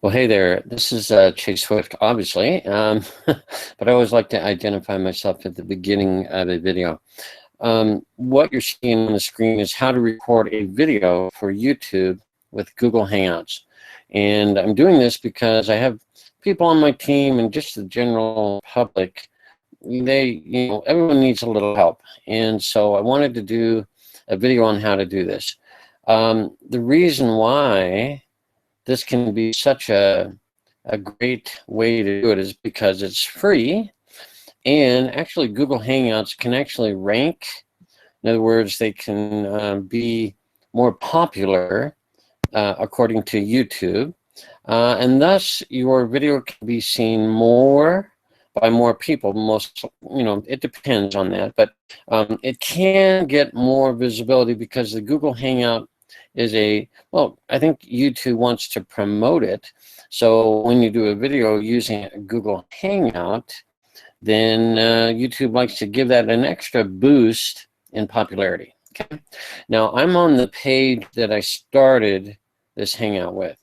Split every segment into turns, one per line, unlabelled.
Well, hey there. This is Chase Swift, obviously, but I always like to identify myself at the beginning of a video. What you're seeing on the screen is how to record a video for YouTube with Google Hangouts. And I'm doing this because I have people on my team and just the general public. Everyone needs a little help. And so I wanted to do a video on how to do this. The reason why this can be such a great way to do it is because it's free, and actually Google Hangouts can actually rank. In other words, they can be more popular according to YouTube, and thus your video can be seen more by more people. It depends on that, but it can get more visibility because the Google Hangout is I think YouTube wants to promote it. So when you do a video using a Google Hangout, then YouTube likes to give that an extra boost in popularity. Okay. Now I'm on the page that I started this Hangout with.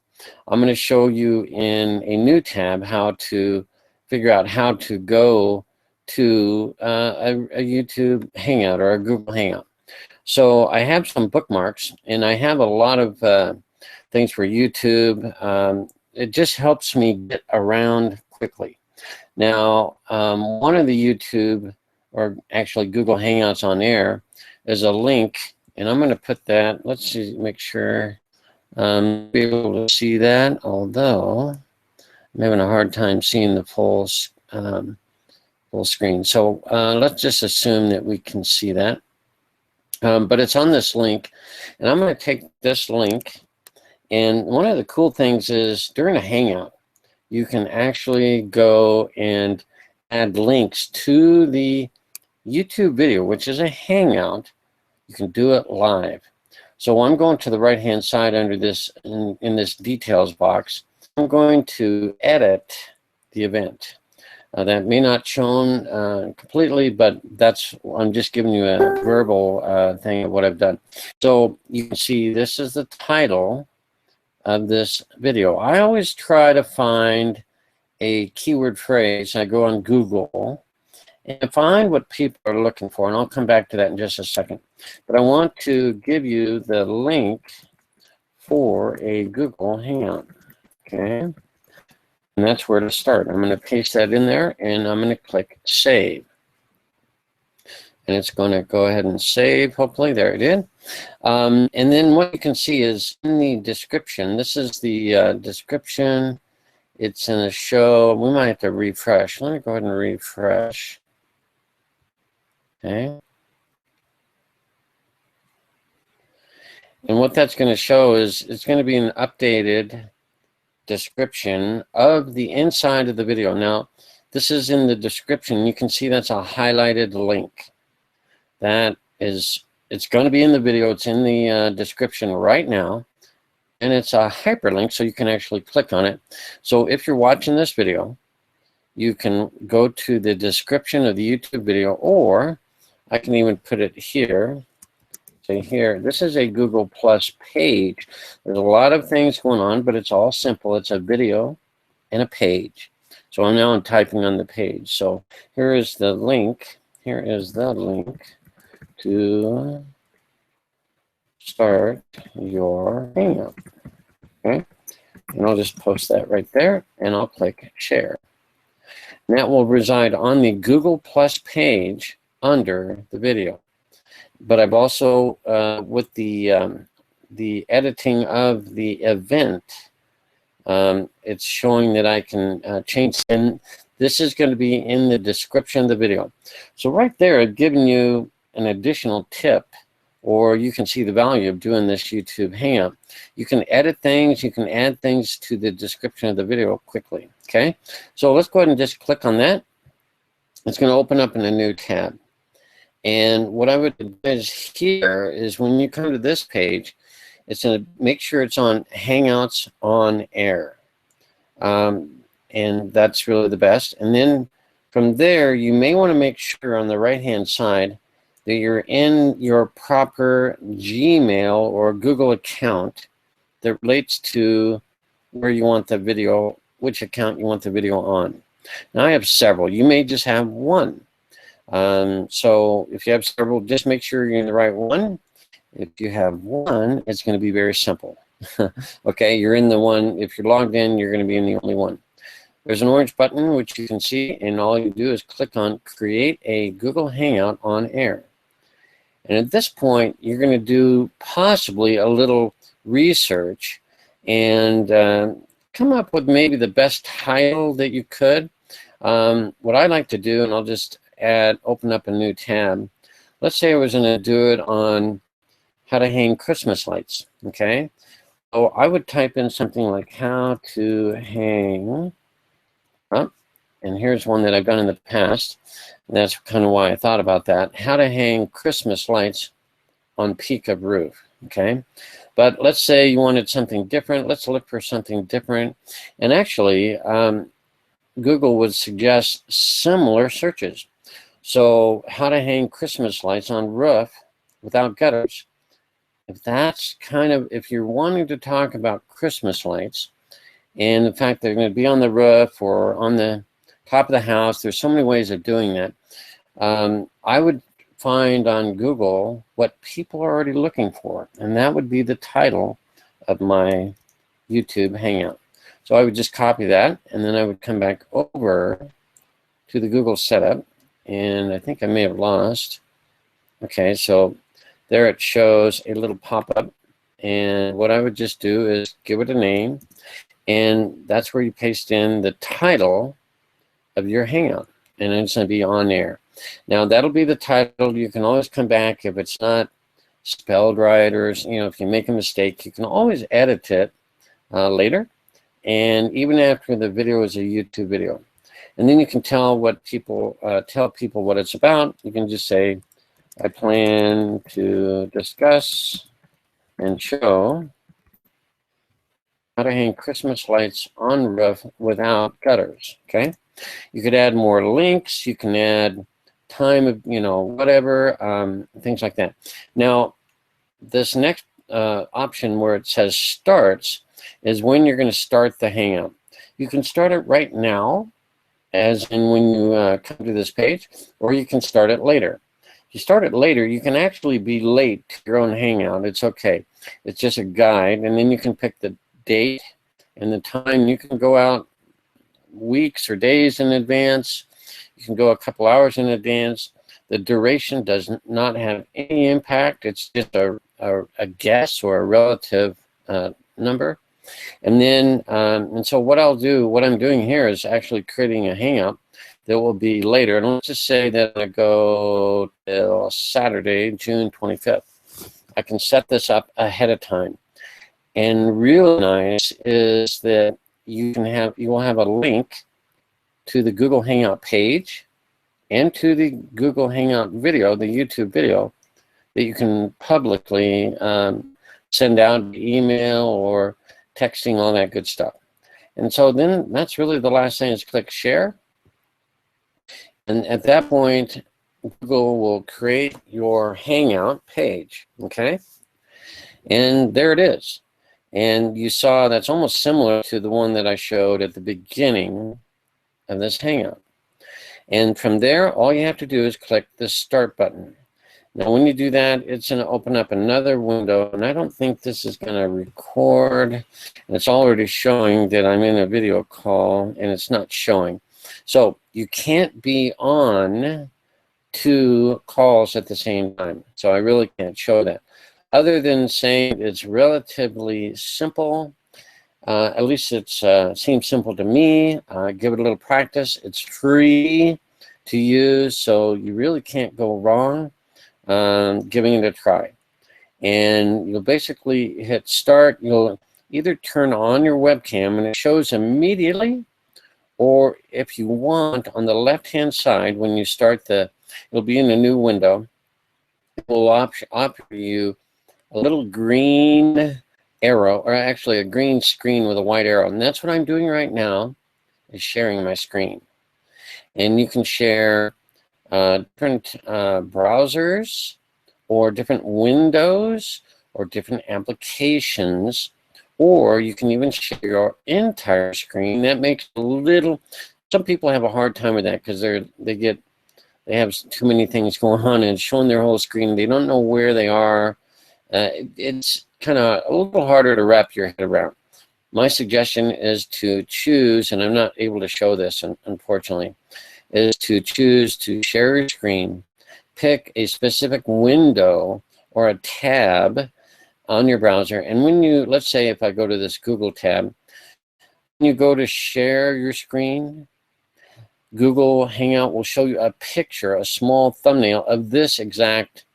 I'm going to show you in a new tab how to figure out how to go to a YouTube Hangout or a Google Hangout. So I have some bookmarks, and I have a lot of things for YouTube. It just helps me get around quickly. Now, one of the YouTube, or actually Google Hangouts on Air, is a link, and I'm going to put that. Let's see, make sure be able to see that, although I'm having a hard time seeing the full screen. So let's just assume that we can see that. But it's on this link, and I'm going to take this link, and one of the cool things is during a Hangout, you can actually go and add links to the YouTube video, which is a Hangout. You can do it live. So I'm going to the right-hand side under this, in this details box, I'm going to edit the event. That may not shown completely, but I'm just giving you a verbal thing of what I've done. So you can see this is the title of this video. I always try to find a keyword phrase. I go on Google and find what people are looking for, and I'll come back to that in just a second. But I want to give you the link for a Google Hangout. Okay. And that's where to start. I'm going to paste that in there, and I'm going to click Save. And it's going to go ahead and save, hopefully. There it is. And then what you can see is in the description. This is the description. It's in the show. We might have to refresh. Let me go ahead and refresh. Okay. And what that's going to show is it's going to be an updated description of the inside of the video. Now, this is in the description. You can see that's a highlighted link. It's going to be in the video. It's in the description right now, and it's a hyperlink, so you can actually click on it. So if you're watching this video, you can go to the description of the YouTube video, or I can even put it here. Say here, this is a Google Plus page. There's a lot of things going on, but it's all simple. It's a video and a page. So I'm typing on the page. So here is the link. Here is the link to start your Hangout. Okay, and I'll just post that right there, and I'll click Share. And that will reside on the Google Plus page under the video. But I've also, with the editing of the event, it's showing that I can change, and this is going to be in the description of the video. So right there, I've given you an additional tip, or you can see the value of doing this YouTube Hangout. You can edit things, you can add things to the description of the video quickly, okay? So let's go ahead and just click on that. It's going to open up in a new tab. And what I would advise here is when you come to this page, it's going to make sure it's on Hangouts on Air. And that's really the best. And then from there, you may want to make sure on the right-hand side that you're in your proper Gmail or Google account that relates to where you want the video, which account you want the video on. Now I have several. You may just have one. So if you have several, just make sure you're in the right one. If you have one, it's going to be very simple. Okay, you're in the one. If you're logged in, you're going to be in the only one. There's an orange button, which you can see, and all you do is click on Create a Google Hangout on Air. And at this point, you're going to do possibly a little research and come up with maybe the best title that you could. What I like to do, and I'll just open up a new tab. Let's say I was going to do it on how to hang Christmas lights, okay? So I would type in something like how to hang, and here's one that I've done in the past. And that's kind of why I thought about that. How to hang Christmas lights on peak of roof, okay? But let's say you wanted something different. Let's look for something different. And actually, Google would suggest similar searches. So how to hang Christmas lights on roof without gutters. If you're wanting to talk about Christmas lights and the fact they're going to be on the roof or on the top of the house, there's so many ways of doing that. I would find on Google what people are already looking for, and that would be the title of my YouTube Hangout. So I would just copy that, and then I would come back over to the Google setup, and I think I may have lost. Okay, so there it shows a little pop-up, and what I would just do is give it a name, and that's where you paste in the title of your Hangout, and it's going to be on air. Now that'll be the title. You can always come back if it's not spelled right, or if you make a mistake, you can always edit it later, and even after the video is a YouTube video. And then you can tell people what it's about. You can just say, I plan to discuss and show how to hang Christmas lights on roof without gutters, okay? You could add more links. You can add time of, whatever, things like that. Now, this next option where it says starts is when you're going to start the Hangout. You can start it right now, as in when you come to this page, or you can start it later. If you start it later, you can actually be late to your own Hangout. It's okay. It's just a guide, and then you can pick the date and the time. You can go out weeks or days in advance. You can go a couple hours in advance. The duration does not have any impact. It's just a guess or a relative number. And then, and so what I'm doing here is actually creating a Hangout that will be later. And let's just say that I go till Saturday, June 25th. I can set this up ahead of time. And really nice is that you will have a link to the Google Hangout page and to the Google Hangout video, the YouTube video, that you can publicly send out email or texting, all that good stuff. And so then that's really the last thing, is click share. And at that point, Google will create your Hangout page, okay? And there it is. And you saw that's almost similar to the one that I showed at the beginning of this Hangout. And from there, all you have to do is click the Start button. Now, when you do that, it's going to open up another window, and I don't think this is going to record. And it's already showing that I'm in a video call, and it's not showing. So you can't be on 2 calls at the same time. So I really can't show that. Other than saying it's relatively simple, at least it seems simple to me. Give it a little practice. It's free to use, so you really can't go wrong giving it a try. And you'll basically hit start. You'll either turn on your webcam and it shows immediately, or if you want, on the left-hand side, when you start it'll be in a new window. It will offer you a little green arrow, or actually a green screen with a white arrow. And that's what I'm doing right now, is sharing my screen. And you can share different browsers or different windows or different applications or you can even share your entire screen. That makes a little, some people have a hard time with that because they have too many things going on and showing their whole screen. They don't know where they are. It's kind of a little harder to wrap your head around. My suggestion is to choose, and I'm not able to show this, unfortunately, is to choose to share your screen, pick a specific window or a tab on your browser, and when you, let's say if I go to this Google tab, when you go to share your screen, Google Hangout will show you a picture, a small thumbnail of this exact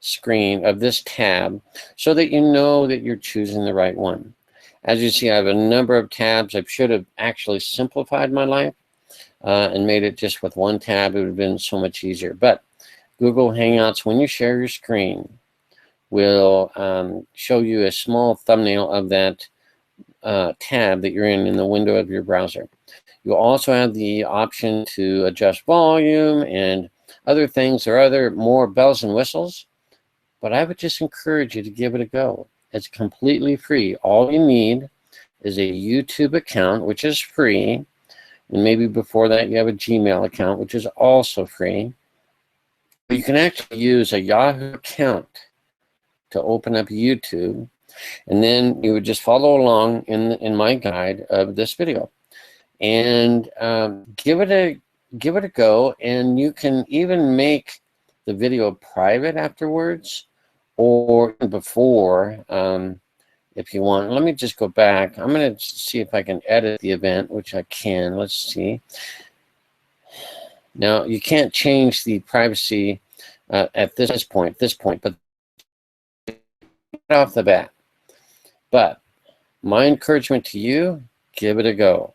screen, of this tab, so that you know that you're choosing the right one. As you see, I have a number of tabs. I should have actually simplified my life and made it just with one tab. It would have been so much easier. But Google Hangouts, when you share your screen, will show you a small thumbnail of that tab that you're in the window of your browser. You'll also have the option to adjust volume and other things. There are other more bells and whistles, but I would just encourage you to give it a go. It's completely free. All you need is a YouTube account, which is free. And maybe before that you have a Gmail account, which is also free. But you can actually use a Yahoo account to open up YouTube, and then you would just follow along in my guide of this video, and give it a go. And you can even make the video private afterwards or before, if you want. Let me just go back. I'm going to see if I can edit the event, which I can. Let's see. Now, you can't change the privacy at this point, but off the bat. But my encouragement to you, give it a go.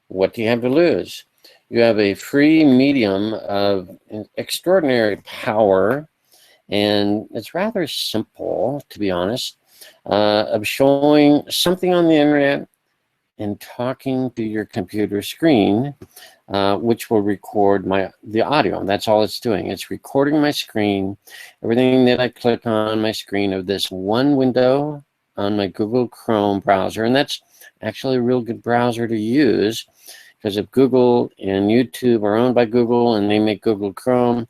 What do you have to lose? You have a free medium of extraordinary power, and it's rather simple, to be honest, of showing something on the internet and talking to your computer screen, which will record the audio. That's all it's doing. It's recording my screen, everything that I click on my screen of this one window on my Google Chrome browser. And that's actually a real good browser to use, because if Google and YouTube are owned by Google and they make Google Chrome,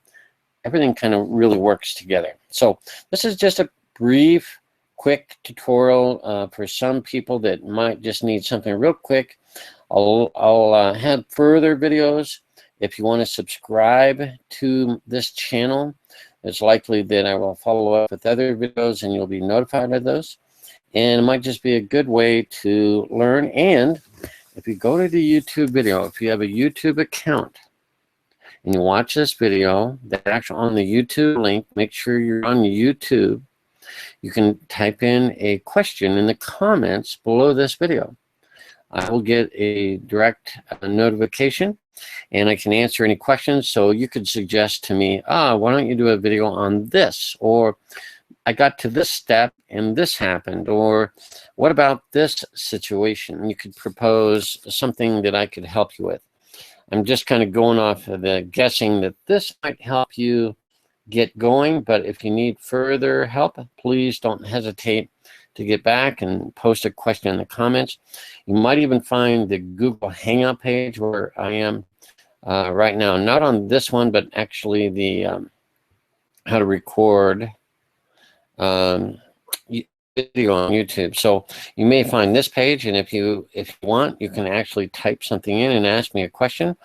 everything kind of really works together. So this is just a brief, quick tutorial for some people that might just need something real quick. I'll have further videos. If you want to subscribe to this channel, it's likely that I will follow up with other videos and you'll be notified of those. And it might just be a good way to learn. And if you go to the YouTube video, if you have a YouTube account and you watch this video, that actually on the YouTube link, make sure you're on YouTube. You can type in a question in the comments below this video. I will get a direct notification and I can answer any questions. So you could suggest to me, why don't you do a video on this? Or I got to this step and this happened. Or what about this situation? You could propose something that I could help you with. I'm just kind of going off of the guessing that this might help you get going, but if you need further help, please don't hesitate to get back and post a question in the comments. You might even find the Google Hangout page where I am right now, not on this one, but actually the how to record video on YouTube. So you may find this page, and if you want, you can actually type something in and ask me a question.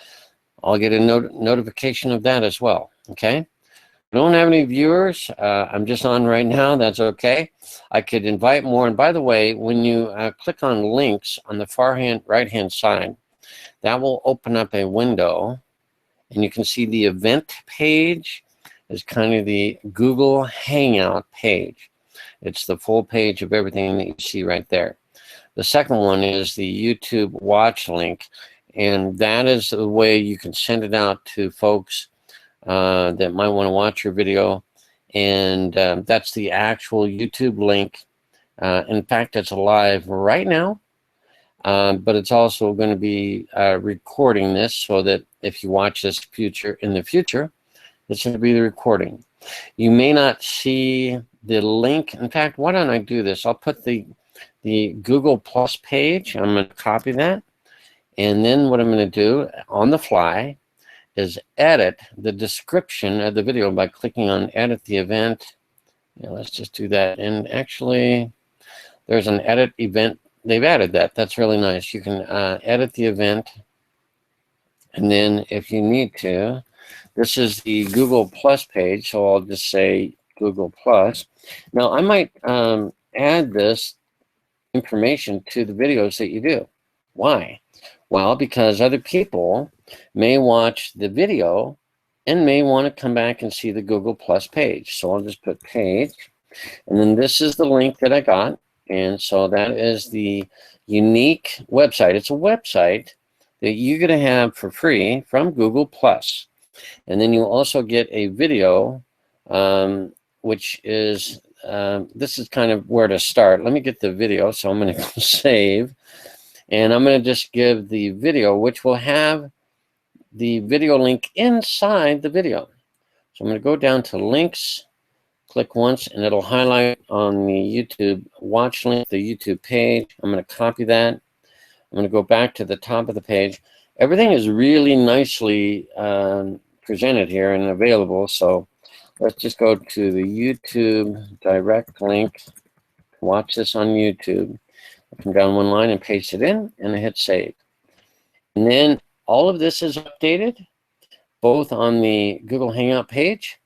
I'll get a notification of that as well. Okay. I don't have any viewers. I'm just on right now. That's okay. I could invite more. And by the way, when you click on links on the far right-hand side, that will open up a window, and you can see the event page is kind of the Google Hangout page. It's the full page of everything that you see right there. The second one is the YouTube watch link, and that is the way you can send it out to folks that might want to watch your video. And that's the actual YouTube link. In fact, it's live right now, but it's also going to be recording this so that if you watch this in the future, it's going to be the recording. You may not see the link. In fact, why don't I do this? I'll put the the Google Plus page. I'm going to copy that. And then what I'm going to do on the fly is edit the description of the video by clicking on edit the event. Yeah, let's just do that. And actually, there's an edit event. They've added that. That's really nice. You can edit the event. And then if you need to, this is the Google Plus page. So I'll just say Google Plus. Now I might add this information to the videos that you do. Why? Well, because other people may watch the video and may want to come back and see the Google Plus page. So I'll just put page. And then this is the link that I got. And so that is the unique website. It's a website that you're going to have for free from Google Plus. And then you also get a video, which is, this is kind of where to start. Let me get the video. So I'm going to go save. And I'm going to just give the video, which will have the video link inside the video. So I'm going to go down to links, click once, and it'll highlight on the YouTube watch link, the YouTube page. I'm going to copy that. I'm going to go back to the top of the page. Everything is really nicely presented here and available. So let's just go to the YouTube direct link. Watch this on YouTube. I come down one line and paste it in, and I hit save. And then all of this is updated, both on the Google Hangout page,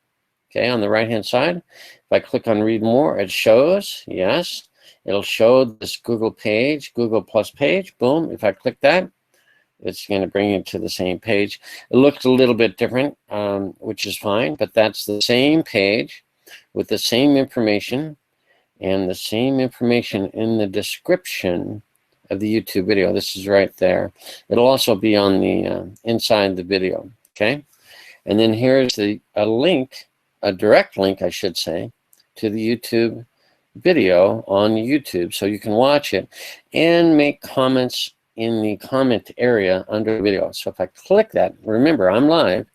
okay, on the right-hand side. If I click on read more, it shows, yes. It'll show this Google page, Google Plus page, boom. If I click that, it's going to bring you to the same page. It looks a little bit different, which is fine, but that's the same page with the same information and the same information in the description of the YouTube video. This is right there. It'll also be on the inside the video, okay? And then here's a link, a direct link, I should say, to the YouTube video on YouTube, so you can watch it and make comments in the comment area under the video. So if I click that, remember I'm live,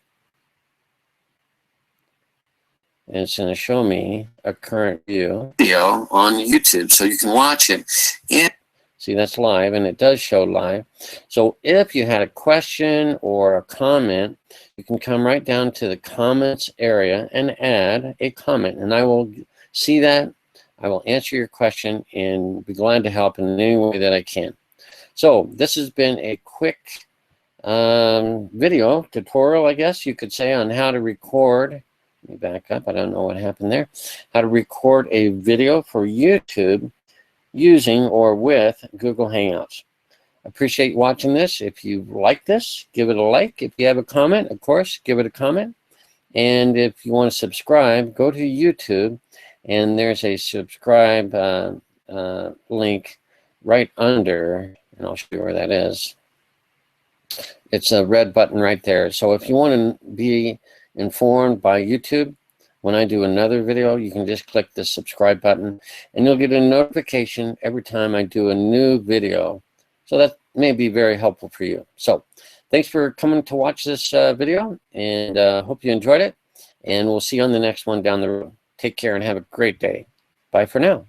and it's going to show me a current video on YouTube, so you can watch it. And see, that's live, and it does show live. So if you had a question or a comment, you can come right down to the comments area and add a comment, and I will see that. I will answer your question and be glad to help in any way that I can. So this has been a quick video tutorial, I guess you could say, on how to record. Let me back up. I don't know what happened there. How to record a video for YouTube using or with Google Hangouts. I appreciate you watching this. If you like this, give it a like. If you have a comment, of course, give it a comment. And if you want to subscribe, go to YouTube, and there's a subscribe link right under, and I'll show you where that is. It's a red button right there. So if you want to be informed by YouTube when I do another video, you can just click the subscribe button, and you'll get a notification every time I do a new video. So that may be very helpful for you. So thanks for coming to watch this video, and hope you enjoyed it, and we'll see you on the next one down the road. Take care and have a great day. Bye for now.